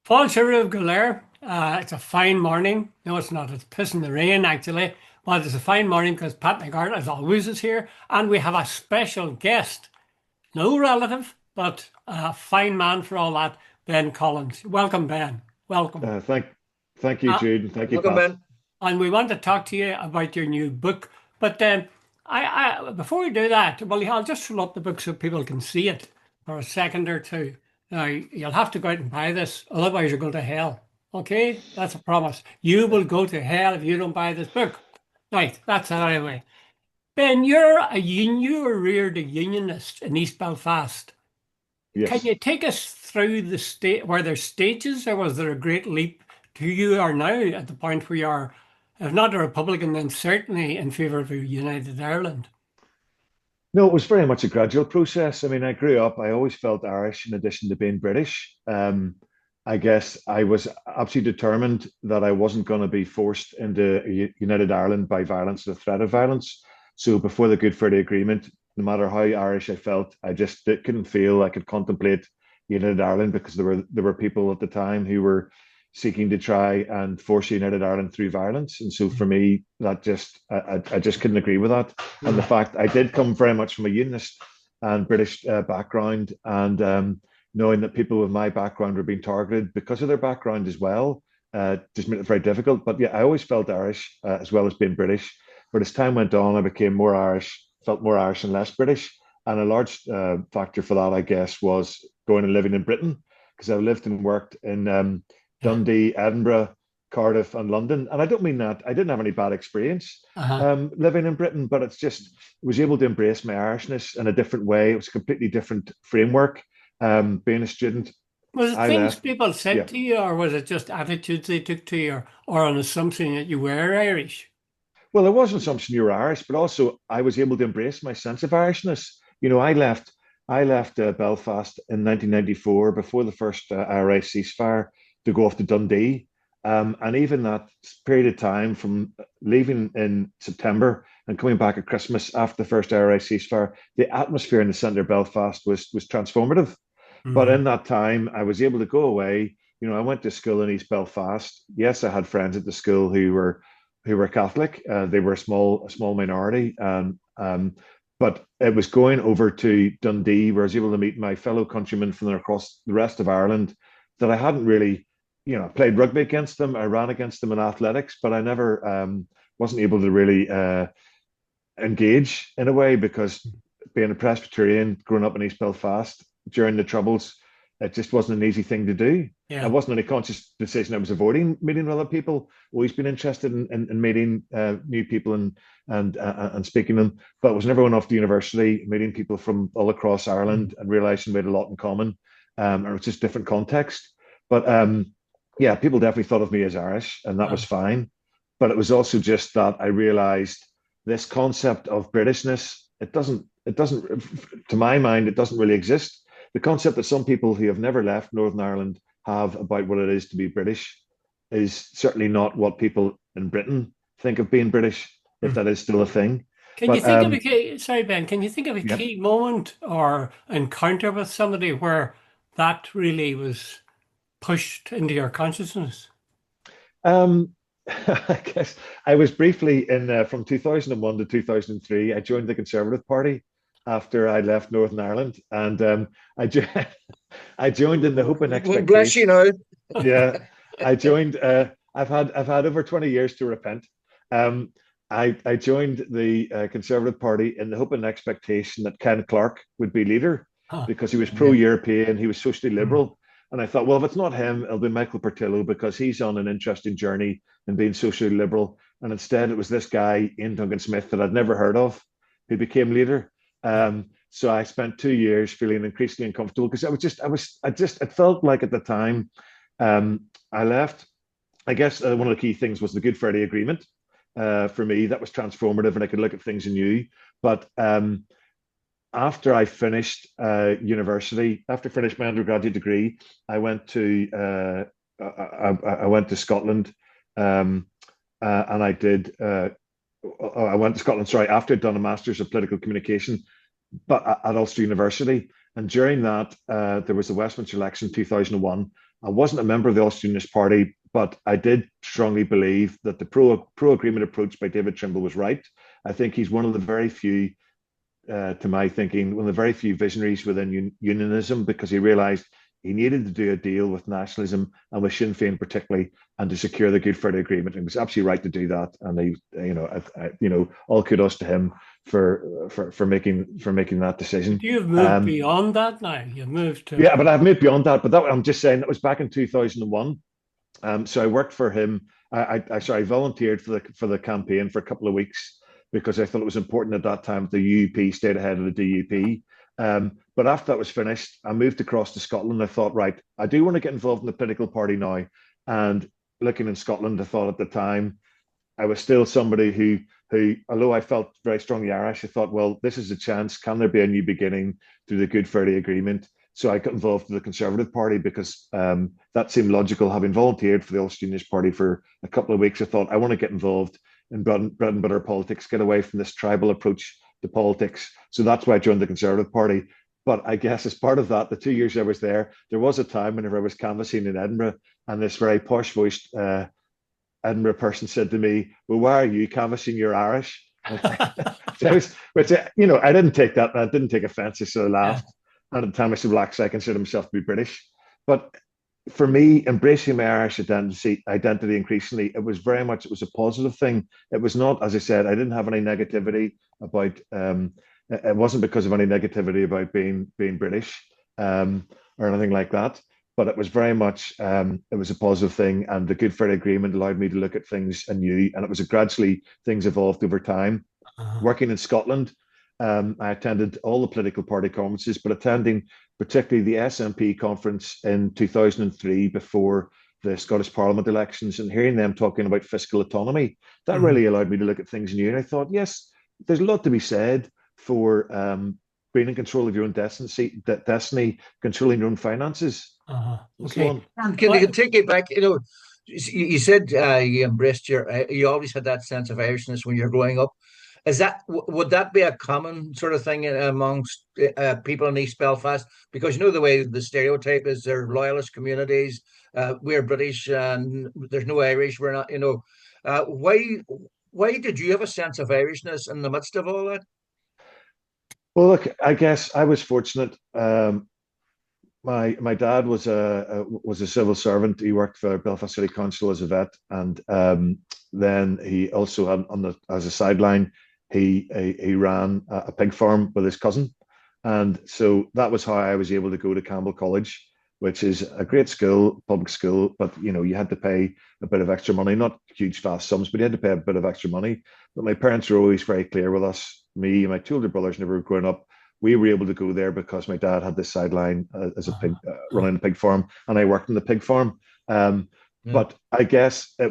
Falls of Galer. It's a fine morning. No, it's not. It's pissing the rain, actually. But it's a fine morning because Pat McGarrett, as always, is here. And we have a special guest. No relative, but a fine man for all that, Ben Collins. Welcome, Ben. Welcome. Uh, thank, thank you, Uh, Jude, and thank you, Welcome, Pat. Ben. and we want to talk to you about your new book. But before we do that, well, I'll just fill up the book so people can see it for a second or two. Now, you'll have to go out and buy this, otherwise you're going to hell. Okay? That's a promise. You will go to hell if you don't buy this book. Right, that's that anyway. Ben, you were reared a unionist in East Belfast. Can Yes. you take us through the state? Were there stages, or was there a great leap to you are now at the point where you are, if not a Republican, then certainly in favour of a united Ireland? No, it was very much a gradual process. I mean, I grew up, I always felt Irish in addition to being British. I guess I was absolutely determined that I wasn't going to be forced into United Ireland by violence or the threat of violence. So before the Good Friday Agreement, no matter how Irish I felt, I just couldn't feel I could contemplate United Ireland because there were people at the time who were seeking to try and force United Ireland through violence. And so for me, that I just couldn't agree with that. And the Mm. fact I did come very much from a unionist and British background, and knowing that people with my background were being targeted because of their background as well, just made it very difficult. But yeah, I always felt Irish as well as being British. But as time went on, I became more Irish, felt more Irish and less British. And a large factor for that, I guess, was going and living in Britain because I lived and worked in Yeah. Dundee, Edinburgh, Cardiff, and London. And I don't mean that I didn't have any bad experience Uh-huh. living in Britain, but it's just I was able to embrace my Irishness in a different way. It was a completely different framework. Being a student, Was it I things left. people said Yeah. to you, or was it just attitudes they took to you, or an assumption that you were Irish? Well, there was an assumption you were Irish, but also I was able to embrace my sense of Irishness. You know, I left Belfast in 1994 before the first IRA ceasefire to go off to Dundee. And even that period of time from leaving in September and coming back at Christmas after the first IRA ceasefire, the atmosphere in the centre of Belfast was transformative. But Mm-hmm. in that time, I was able to go away. You know, I went to school in East Belfast. Yes, I had friends at the school who were Catholic. They were a small minority, but it was going over to Dundee where I was able to meet my fellow countrymen from across the rest of Ireland that I hadn't really, played rugby against them. I ran against them in athletics, but I never wasn't able to really engage in a way because being a Presbyterian, growing up in East Belfast during the Troubles, it just wasn't an easy thing to do. It Yeah. wasn't any conscious decision. I was avoiding meeting other people. Always been interested in meeting new people and speaking to them, but was never going off to university, meeting people from all across Mm. Ireland and realizing we had a lot in common. And it was just different context. But yeah, people definitely thought of me as Irish, and that was Uh, fine. But it was also just that I realized this concept of Britishness, it doesn't, to my mind, it doesn't really exist. The concept that some people who have never left Northern Ireland have about what it is to be British is certainly not what people in Britain think of being British, if mm. that is still a thing. Can you But think of sorry, Ben, can you think of a yeah, key moment or encounter with somebody where that really was pushed into your consciousness? um, I guess I was briefly in from 2001 to 2003. I joined the Conservative Party after I left Northern Ireland, and I, jo- I joined in the hope and Well, bless you, expectation. know. Yeah, I joined. I've had over 20 years to repent. Um, I joined the Conservative Party in the hope and expectation that Ken Clarke would be leader Huh. because he was Yeah. pro-European, he was socially Mm. liberal, and I thought, well, if it's not him, it'll be Michael Portillo because he's on an interesting journey in being socially liberal. And instead, it was this guy, Ian Duncan Smith, that I'd never heard of, who became leader. So I spent 2 years feeling increasingly uncomfortable because it felt like at the time I left. I guess one of the key things was the Good Friday Agreement. For me, that was transformative, and I could look at things anew. But after I finished university, after I finished my undergraduate degree, I went to I went to Scotland, um, and I did. I went to Scotland. Sorry, after I'd done a master's of political communication, but at Ulster University. And during that, there was the Westminster election 2001, I wasn't a member of the Ex-Unionist Party, but I did strongly believe that the pro-agreement approach by David Trimble was right. I think he's one of the very few, to my thinking, one of the very few visionaries within unionism, because he realised he needed to do a deal with nationalism and with Sinn Féin particularly, and to secure the Good Friday Agreement. And he was absolutely right to do that. And all kudos to him for making that decision. You've moved beyond that now. You've moved to but I've moved beyond that. But I'm just saying that was back in 2001. So I worked for him. I volunteered for the campaign for a couple of weeks because I thought it was important at that time the UUP stayed ahead of the DUP. But after that was finished, I moved across to Scotland. I thought, right, I do want to get involved in the political party now. And looking in Scotland, I thought at the time I was still somebody who, although I felt very strongly Irish, I thought, well, this is a chance. Can there be a new beginning through the Good Friday Agreement? So I got involved with the Conservative Party because that seemed logical. Having volunteered for the Ulster Party for a couple of weeks, I thought I want to get involved in bread and butter politics, get away from this tribal approach to politics. So that's why I joined the Conservative Party. But I guess as part of that, the 2 years I was there was a time whenever I was canvassing in Edinburgh, and this very posh-voiced Edinburgh person said to me, "Well, why are you canvassing? You're Irish." Which I didn't take that. I didn't take offence. I sort of laughed. Yeah. And at the time I said, "Well, actually, I consider myself to be British." But for me, embracing my Irish identity increasingly, it was a positive thing. It was not, as I said, I didn't have any negativity about. It wasn't because of any negativity about being British or anything like that. But it was very much, it was a positive thing. And the Good Friday Agreement allowed me to look at things anew. And it was gradually, things evolved over time. Working in Scotland, I attended all the political party conferences, but attending particularly the SNP conference in 2003 before the Scottish Parliament elections, and hearing them talking about fiscal autonomy, that really allowed me to look at things anew. And I thought, yes, there's a lot to be said for being in control of your own destiny, controlling your own finances. Okay. And can I take it back? You said you embraced you always had that sense of Irishness when you're growing up. Would that be a common sort of thing amongst people in East Belfast? Because the way the stereotype is, they're loyalist communities. We're British and there's no Irish. We're not. Why did you have a sense of Irishness in the midst of all that? Well, look, I guess I was fortunate. My dad was a civil servant. He worked for Belfast City Council as a vet, and then he also had as a sideline, he ran a pig farm with his cousin, and so that was how I was able to go to Campbell College, which is a great school, public school, but you had to pay a bit of extra money, not huge vast sums, but you had to pay a bit of extra money. But my parents were always very clear with us. Me and my two older brothers, never growing up, we were able to go there because my dad had this sideline as a pig, running a pig farm, and I worked in the pig farm. But I guess a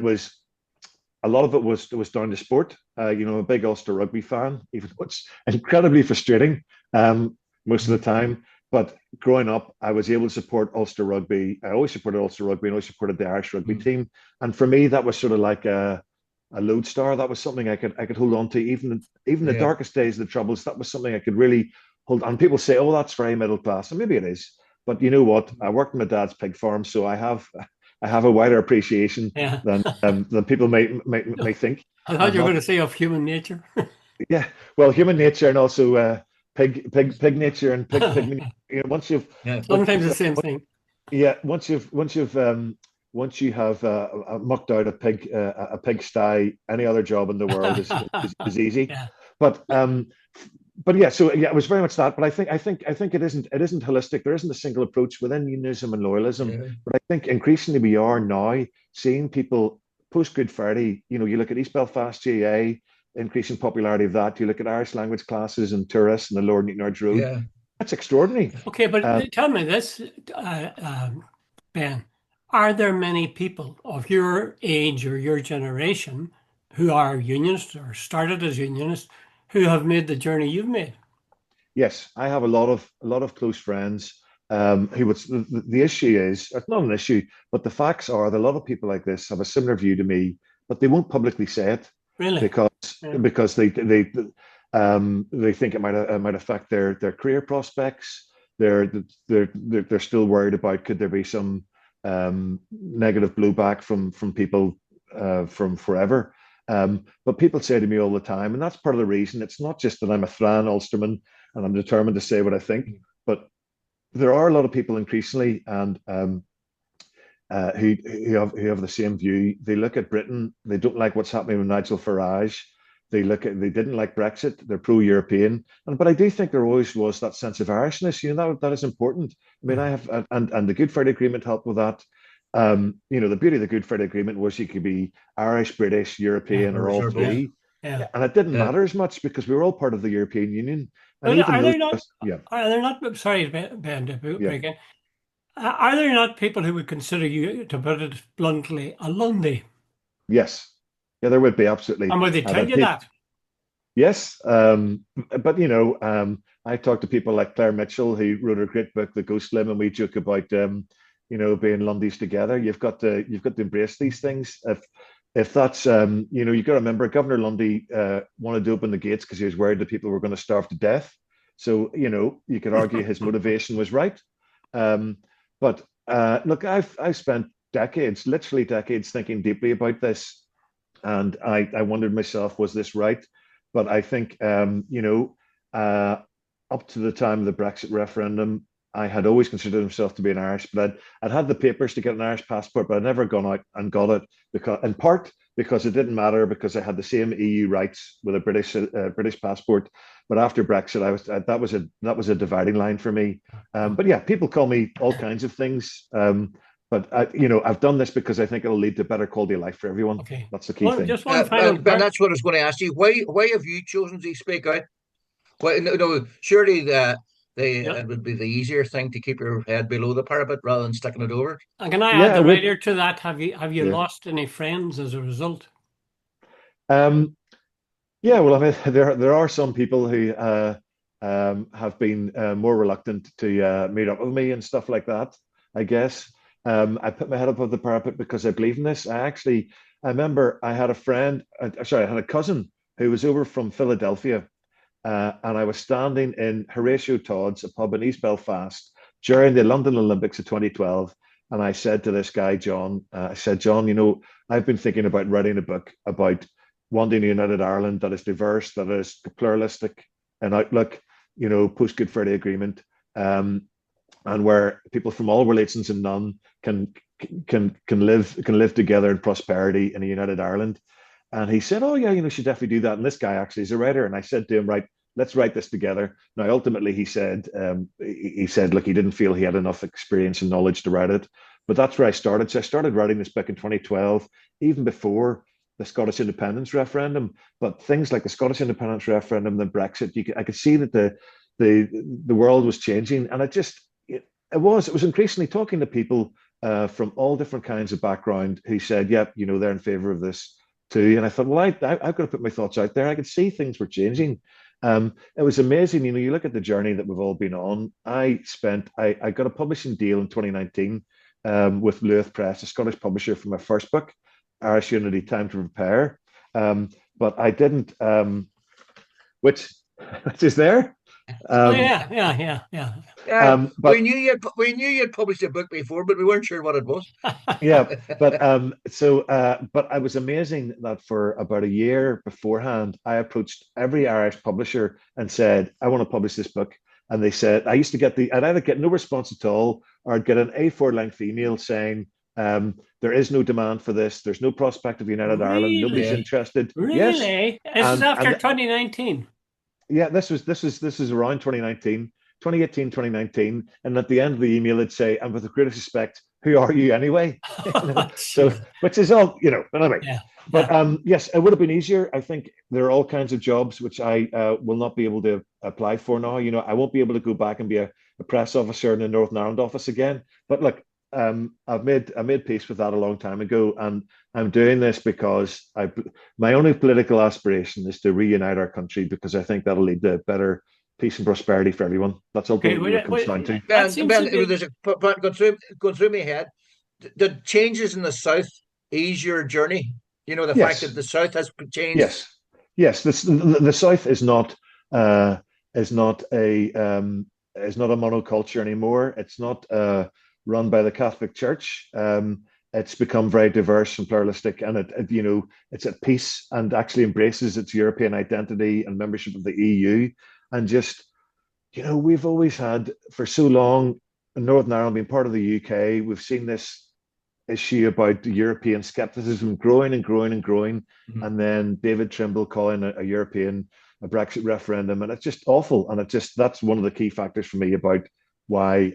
lot of it was down to sport. I'm a big Ulster rugby fan, even though it's incredibly frustrating most of the time. But growing up, I was able to support Ulster rugby. I always supported Ulster rugby and always supported the Irish rugby team. And for me, that was sort of like a lodestar. That was something I could hold on to, even the darkest days of the Troubles. That was something I could really hold on. People say, "Oh, that's very middle class," and maybe it is. But you know what? I worked in my dad's pig farm, so I have a wider appreciation than people may think. I thought you were going to say of human nature. Yeah, well, human nature and also pig nature and pig. Once you've sometimes the same thing. Yeah, once you have mucked out a pig sty, any other job in the world is easy. Yeah. But yeah, so yeah, it was very much that. But I think it isn't holistic. There isn't a single approach within unionism and loyalism. Yeah. But I think increasingly we are now seeing people post Good Friday. You look at East Belfast GAA, increasing popularity of that. You look at Irish language classes and tourists and the Lord Newton Road. Yeah. That's extraordinary. Okay, but tell me this, Ben. Are there many people of your age or your generation who are unionists or started as unionists who have made the journey you've made? Yes, I have a lot of close friends who would. The issue is, it's not an issue, but the facts are that a lot of people like this have a similar view to me, but they won't publicly say it. Really? Because they think it might affect their career prospects. They're still worried about could there be some negative blowback from people from forever. But people say to me all the time, and that's part of the reason. It's not just that I'm a Thran Ulsterman and I'm determined to say what I think, but there are a lot of people increasingly and who have the same view. They look at Britain. They don't like what's happening with Nigel Farage. They didn't like Brexit. They're pro-European, but I do think there always was that sense of Irishness. That is important. I mean, I have, and the Good Friday Agreement helped with that. The beauty of the Good Friday Agreement was you could be Irish, British, European, or all three. Yeah. And it didn't matter as much because we were all part of the European Union. And But even are there not, sorry, Ben, to break in, are there not people who would consider you, to put it bluntly, a Lundy? Yes. Yeah, there would be, absolutely. And would they tell you that? Yes. But, I talk to people like Claire Mitchell, who wrote a great book, The Ghost Limb, and we joke about, being Lundies together. You've got to embrace these things. If that's, you've got to remember, Governor Lundy wanted to open the gates because he was worried that people were going to starve to death. So, you could argue his motivation was right. But look, I've spent decades, literally decades, thinking deeply about this, and I wondered myself, was this right? But I think, up to the time of the Brexit referendum, I had always considered myself to be an Irish, but I'd had the papers to get an Irish passport, but I'd never gone out and got it in part because it didn't matter because I had the same EU rights with a British passport. But after Brexit, that was a dividing line for me. But yeah, people call me all kinds of things. But I've done this because I think it'll lead to better quality of life for everyone. Okay. That's the key thing. Just one final Ben, that's what I was going to ask you. Why have you chosen to speak out? Well, no, surely it would be the easier thing to keep your head below the parapet rather than sticking it over. And can I add the writer to that? Have you lost any friends as a result? Yeah, well, I mean, there are some people who have been more reluctant to meet up with me and stuff like that, I guess. I put my head above the parapet because I believe in this. I remember I had I had a cousin who was over from Philadelphia, and I was standing in Horatio Todd's, a pub in East Belfast, during the London Olympics of 2012. And I said to this guy, John, John, I've been thinking about writing a book about wanting a united Ireland that is diverse, that is pluralistic in outlook, post Good Friday Agreement, and where people from all religions and none can live together in prosperity in a united Ireland. And he said, "Oh yeah, you should definitely do that." And this guy actually is a writer. And I said to him, "Right, let's write this together." Now, ultimately, he said, look, he didn't feel he had enough experience and knowledge to write it. But that's where I started. So I started writing this book in 2012, even before the Scottish independence referendum. But things like the Scottish independence referendum, then Brexit, I could see that the world was changing, and it was increasingly talking to people from all different kinds of background who said, "Yep, they're in favour of this too." And I thought, well, I've got to put my thoughts out there. I could see things were changing. It was amazing. You look at the journey that we've all been on. I got a publishing deal in 2019 with Lewis Press, a Scottish publisher, for my first book, Irish Unity: Time to Prepare. But I didn't, which is there. Yeah. But we knew you'd published a book before, but we weren't sure what it was. Yeah, but but I was amazing that for about a year beforehand, I approached every Irish publisher and said, "I want to publish this book." And they said, I'd either get no response at all, or I'd get an A4 length email saying, "There is no demand for this. There's no prospect of United Ireland. Nobody's interested." Really? Yes. This is after 2019. Yeah, this was around 2019, 2018, 2019. And at the end of the email, it'd say, "And with the greatest respect, who are you anyway?" So, which is all, but anyway. Yeah. But yes, it would have been easier. I think there are all kinds of jobs which I will not be able to apply for now. I won't be able to go back and be a press officer in the Northern Ireland office again. But look, I made peace with that a long time ago, and I'm doing this because my only political aspiration is to reunite our country, because I think that'll lead to better peace and prosperity for everyone. That's ultimately what it comes down to. There's going through my head. The changes in the South ease your journey. The fact that the South has changed. Yes. The South is not a monoculture anymore. It's not run by the Catholic Church. It's become very diverse and pluralistic, and it's at peace and actually embraces its European identity and membership of the EU. And just, we've always had for so long, Northern Ireland being part of the UK, we've seen this issue about European skepticism growing and growing and growing. Mm-hmm. And then David Trimble calling a Brexit referendum. And it's just awful. And that's one of the key factors for me about why,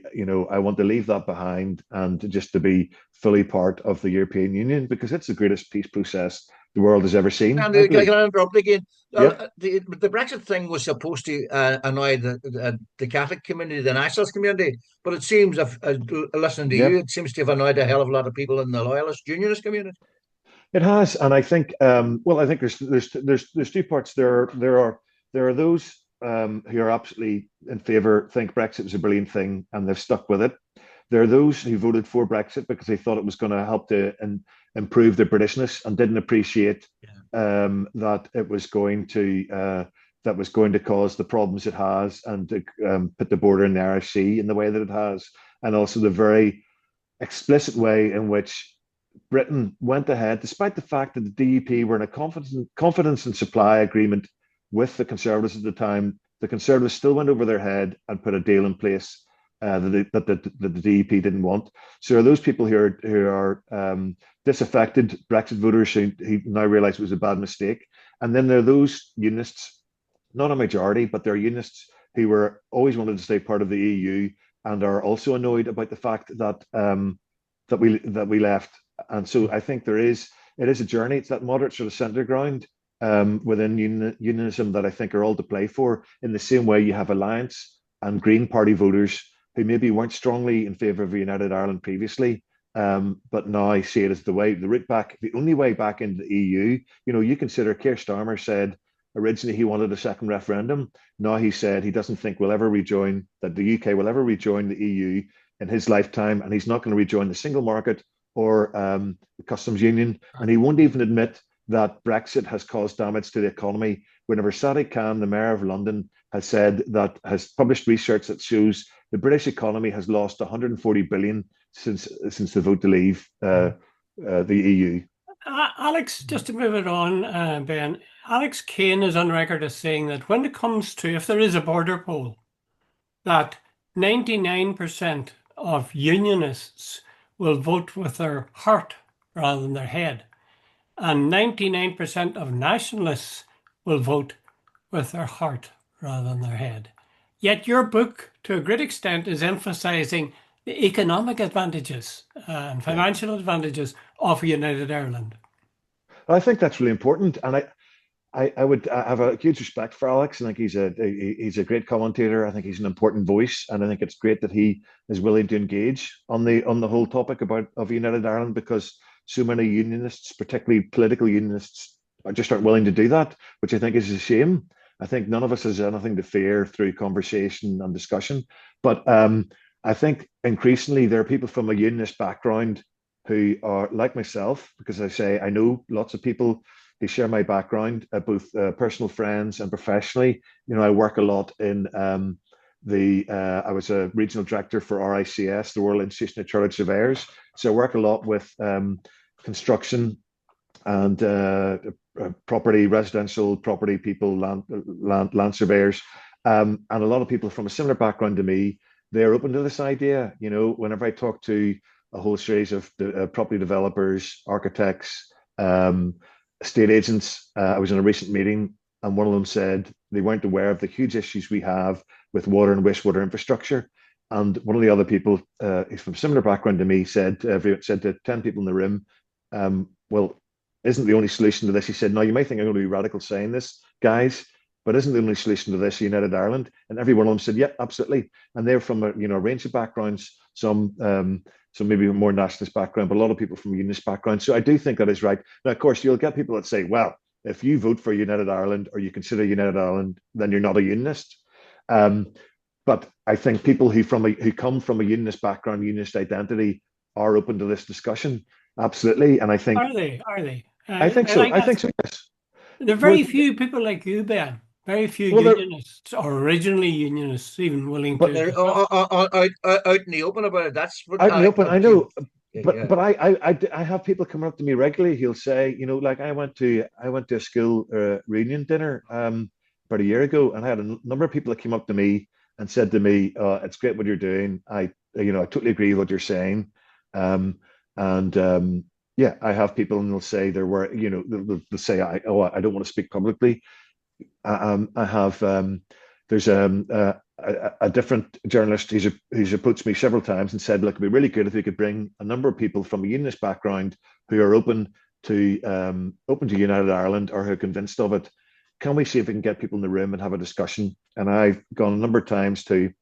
I want to leave that behind and just to be fully part of the European Union, because it's the greatest peace process the world has ever seen. And can I interrupt again? Yep. The Brexit thing was supposed to annoy the Catholic community, the nationalist community, but it seems, listening to you, it seems to have annoyed a hell of a lot of people in the loyalist unionist community. It has, and I think, I think there's two parts. There are those who are absolutely in favour, think Brexit was a brilliant thing, and they've stuck with it. There are those who voted for Brexit because they thought it was going to help to improve their Britishness and didn't appreciate that it was going to cause the problems it has and to put the border in the Irish Sea in the way that it has, and also the very explicit way in which Britain went ahead, despite the fact that the DUP were in a confidence and supply agreement with the Conservatives at the time. The Conservatives still went over their head and put a deal in place that the DUP didn't want. So there are those people who are disaffected Brexit voters who now realise it was a bad mistake. And then there are those unionists, not a majority, but there are unionists who were always wanted to stay part of the EU and are also annoyed about the fact that that we left. And so I think it is a journey. It's that moderate sort of centre ground within unionism that I think are all to play for, in the same way you have Alliance and Green Party voters who maybe weren't strongly in favour of a United Ireland previously, but now see it as the route back, the only way back into the EU. You consider Keir Starmer said originally he wanted a second referendum. Now he said he doesn't think that the UK will ever rejoin the EU in his lifetime, and he's not going to rejoin the single market or the customs union. And he won't even admit that Brexit has caused damage to the economy. Whenever Sadiq Khan, the mayor of London, has published research that shows the British economy has lost 140 billion since the vote to leave the EU. Alex, just to move it on, Ben, Alex Kane is on record as saying that when it comes to, if there is a border poll, that 99% of unionists will vote with their heart rather than their head, and 99% of nationalists will vote with their heart rather than their head. Yet your book, to a great extent, is emphasising the economic advantages and financial advantages of a United Ireland. I think that's really important, and I have a huge respect for Alex. I think he's a great commentator. I think he's an important voice, and I think it's great that he is willing to engage on the whole topic of United Ireland, because so many unionists, particularly political unionists, aren't willing to do that, which I think is a shame. I think none of us has anything to fear through conversation and discussion. But I think increasingly there are people from a unionist background who are like myself, because I know lots of people who share my background, both personal friends and professionally. I work a lot in I was a regional director for RICS, the Royal Institution of Chartered Surveyors. So I work a lot with construction and residential property people, land surveyors, and a lot of people from a similar background to me. They're open to this idea. Whenever I talk to a whole series of property developers, architects, estate agents, I was in a recent meeting, and one of them said they weren't aware of the huge issues we have with water and wastewater infrastructure. And one of the other people, who's from a similar background to me, said to 10 people in the room, well, isn't the only solution to this? He said, no, you might think I'm going to be radical saying this, guys, but isn't the only solution to this United Ireland? And every one of them said, yeah, absolutely. And they're from a range of backgrounds, some maybe more nationalist background, but a lot of people from a unionist background. So I do think that is right. Now, of course, you'll get people that say, well, if you vote for United Ireland or you consider United Ireland, then you're not a unionist. But I think people who come from a unionist background, unionist identity, are open to this discussion. Absolutely. And I think... Are they? I think so. I think so, yes. There are very few people like you, Ben, Very few Well, unionists, or originally unionists, even willing but to They're discuss. out in the open about it. That's what out in the open, I know. yeah. But I have people coming up to me regularly. He'll say, like I went to a school reunion dinner about a year ago, and I had a number of people that came up to me and said to me, "It's great what you're doing. I totally agree with what you're saying." And yeah, I have people, and they'll say there were, they'll say, I don't want to speak publicly. I have there's a different journalist. He's approached me several times and said, "Look, it'd be really good if we could bring a number of people from a unionist background who are to open to United Ireland or who are convinced of it. Can we see if we can get people in the room and have a discussion?" And I've gone a number of times to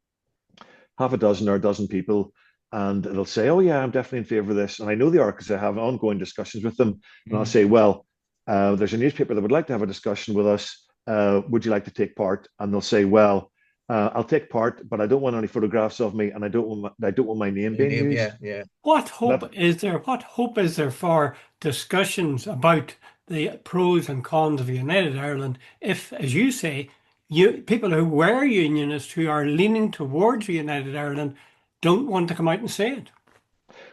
half a dozen or a dozen people, and they'll say, "Oh yeah, I'm definitely in favor of this." And I know they are because I have ongoing discussions with them. And I'll say, "Well, there's a newspaper that would like to have a discussion with us. Would you like to take part?" And they'll say, "Well, I'll take part, but I don't want any photographs of me, and I don't want my name being used." Yeah, yeah. What hope That, is there? What hope is there for discussions about the pros and cons of United Ireland if, as you say, people who were unionists who are leaning towards United Ireland don't want to come out and say it?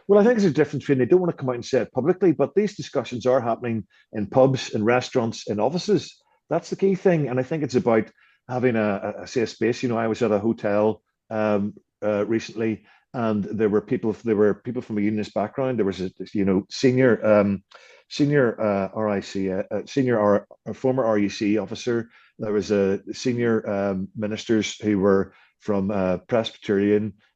well, I think there's a difference between they don't want to come out and say it publicly, but these discussions are happening in pubs, in restaurants, in offices. That's the key thing, and I think it's about having a safe space. I was at a hotel recently, and there were people from a unionist background. There was a senior RIC, former RUC officer. There was a senior ministers who were from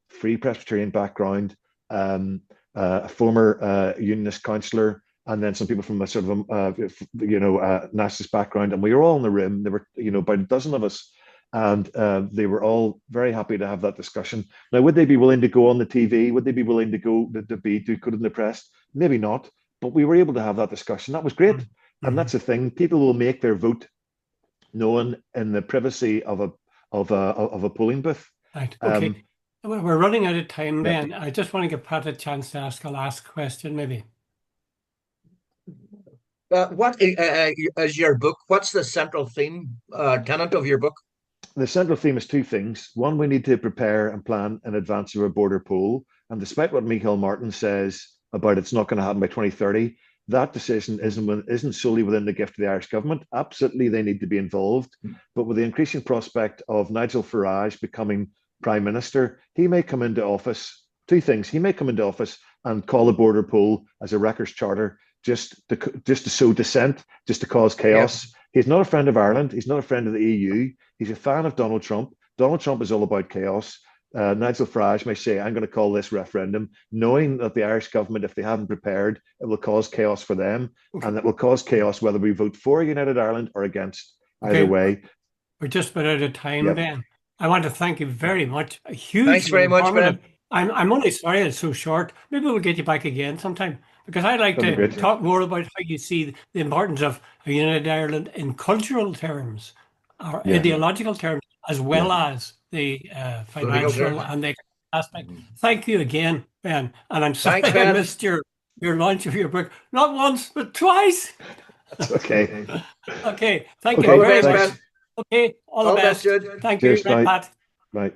Free Presbyterian background, a former unionist councillor, and then some people from a sort of nationalist background, and we were all in the room. There were about a dozen of us, and they were all very happy to have that discussion. Now, would they be willing to go on the TV? Would they be willing to go to be do good in the press? Maybe not, but we were able to have that discussion. That was great, and that's the thing. People will make their vote known in the privacy of a polling booth. Right. Okay. We're running out of time, Yeah. Ben. I just want to give Pat a chance to ask a last question, maybe. What is your book? What's the central theme, tenet of your book? The central theme is two things. One, we need to prepare and plan in advance of a border poll. And despite what Michael Martin says about it's not going to happen by 2030, that decision isn't solely within the gift of the Irish government. Absolutely, they need to be involved. But with the increasing prospect of Nigel Farage becoming Prime Minister, he may come into office. Two things. He may come into office and call a border poll as a wreckers charter just to sow dissent, just to cause chaos. Yeah. He's not a friend of Ireland. He's not a friend of the EU. He's a fan of Donald Trump. Donald Trump is all about chaos. Nigel Farage may say, "I'm going to call this referendum," knowing that the Irish government, if they haven't prepared, it will cause chaos for them. Okay. And it will cause chaos whether we vote for United Ireland or against. Either way. We're just about out of time, Ben. I want to thank you very much. Thanks very much, Ben. I'm only sorry it's so short. Maybe we'll get you back again sometime, because I'd like to talk more about how you see the importance of United Ireland in cultural terms or ideological terms, as well as the financial and the aspect. Thank you again, Ben. And I'm sorry I missed your launch of your book. Not once, but twice. That's okay. Okay. Thank you very much. Okay. All the best. Jude. Thank you, Pat. Bye.